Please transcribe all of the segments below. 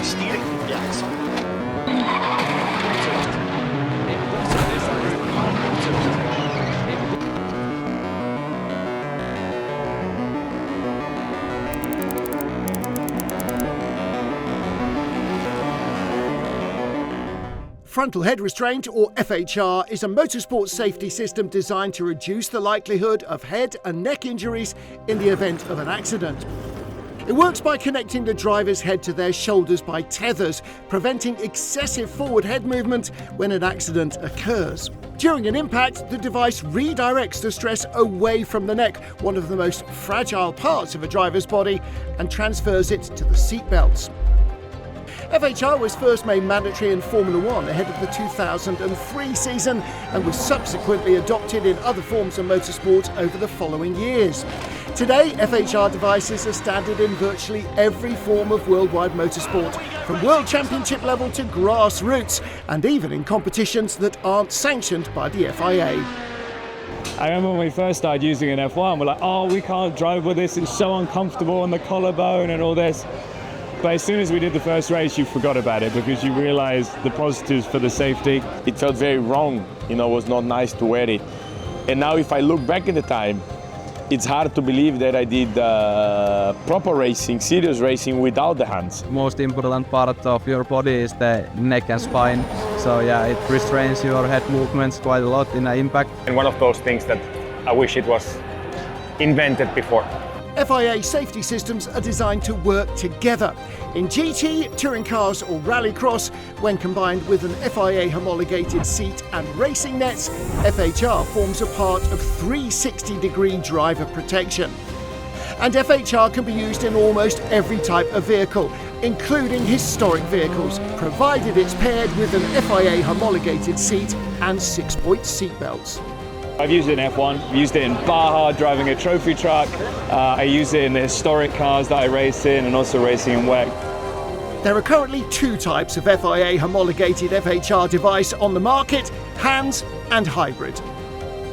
styring. Ja, exakt. Frontal Head Restraint, or FHR, is a motorsport safety system designed to reduce the likelihood of head and neck injuries in the event of an accident. It works by connecting the driver's head to their shoulders by tethers, preventing excessive forward head movement when an accident occurs. During an impact, the device redirects the stress away from the neck, one of the most fragile parts of a driver's body, and transfers it to the seatbelts. FHR was first made mandatory in Formula One ahead of the 2003 season and was subsequently adopted in other forms of motorsport over the following years. Today, FHR devices are standard in virtually every form of worldwide motorsport, from World Championship level to grassroots, and even in competitions that aren't sanctioned by the FIA. I remember when we first started using an F1, we're like, oh, we can't drive with this, it's so uncomfortable on the collarbone and all this. But as soon as we did the first race, you forgot about it because you realized the positives for the safety. It felt very wrong, it was not nice to wear it. And now if I look back in the time, it's hard to believe that I did proper racing, serious racing without the hands. Most important part of your body is the neck and spine. So yeah, it restrains your head movements quite a lot in an impact. And one of those things that I wish it was invented before. FIA safety systems are designed to work together. In GT, touring cars or rallycross, when combined with an FIA homologated seat and racing nets, FHR forms a part of 360-degree driver protection. And FHR can be used in almost every type of vehicle, including historic vehicles, provided it's paired with an FIA homologated seat and 6-point seatbelts. I've used it in F1, I've used it in Baja driving a trophy truck, I use it in the historic cars that I race in and also racing in WEC. There are currently two types of FIA homologated FHR device on the market, hands and hybrid.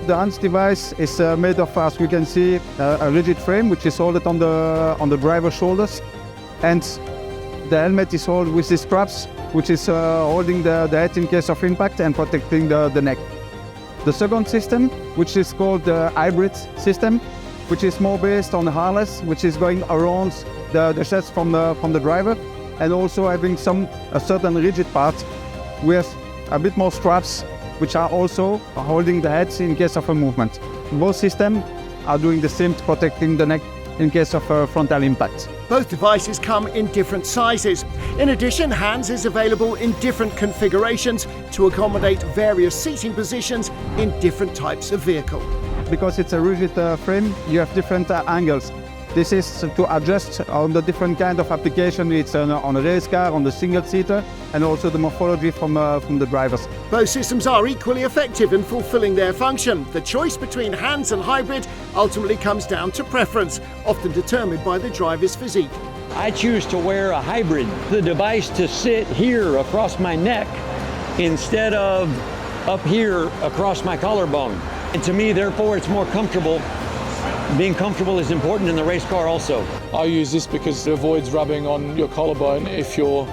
The hands device is made of, as we can see, a rigid frame which is holded on the driver's shoulders, and the helmet is held with these straps which is holding the head in case of impact and protecting the neck. The second system, which is called the Hybird system, which is more based on the harness, which is going around the chest from the driver, and also having a certain rigid part with a bit more straps, which are also holding the head in case of a movement. Both systems are doing the same, protecting the neck in case of a frontal impact. Both devices come in different sizes. In addition, hands is available in different configurations to accommodate various seating positions in different types of vehicle. Because it's a rigid frame, you have different angles. This is to adjust on the different kind of application. It's on a race car, on the single-seater, and also the morphology from the drivers. Both systems are equally effective in fulfilling their function. The choice between hands and hybrid ultimately comes down to preference, often determined by the driver's physique. I choose to wear a hybrid, the device to sit here across my neck instead of up here across my collarbone. And to me, therefore, it's more comfortable. Being comfortable is important in the race car also. I use this because it avoids rubbing on your collarbone if you're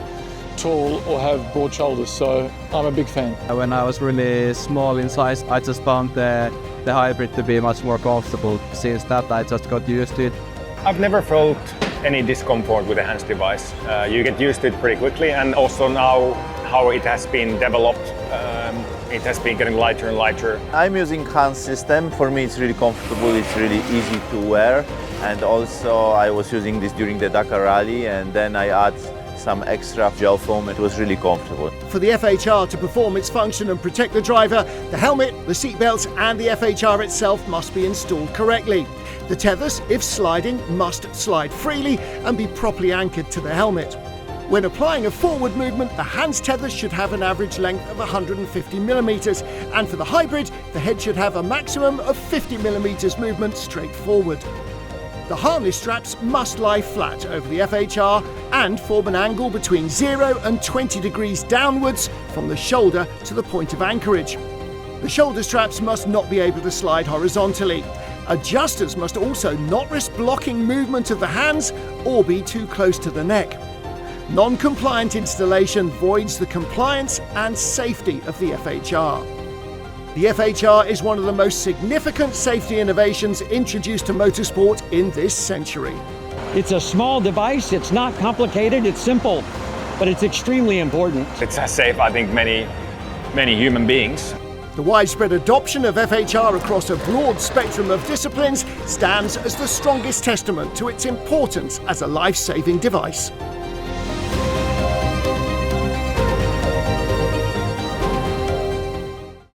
tall or have broad shoulders, so I'm a big fan. When I was really small in size, I just found the hybrid to be much more comfortable. Since that, I just got used to it. I've never felt any discomfort with the hands device. You get used to it pretty quickly, and also now how it has been developed, it has been getting lighter and lighter. I'm using hands system. For me it's really comfortable, it's really easy to wear, and also I was using this during the Dakar rally, and then I add some extra gel foam. It was really comfortable. For the FHR to perform its function and protect the driver, the helmet, the seatbelts and the FHR itself must be installed correctly. The tethers, if sliding, must slide freely and be properly anchored to the helmet. When applying a forward movement, the hands tethers should have an average length of 150 millimeters, and for the hybrid, the head should have a maximum of 50 millimeters movement straight forward. The harness straps must lie flat over the FHR and form an angle between 0 and 20 degrees downwards from the shoulder to the point of anchorage. The shoulder straps must not be able to slide horizontally. Adjusters must also not risk blocking movement of the hands or be too close to the neck. Non-compliant installation voids the compliance and safety of the FHR. The FHR is one of the most significant safety innovations introduced to motorsport in this century. It's a small device, it's not complicated, it's simple, but it's extremely important. It's as safe, I think, many human beings. The widespread adoption of FHR across a broad spectrum of disciplines stands as the strongest testament to its importance as a life-saving device.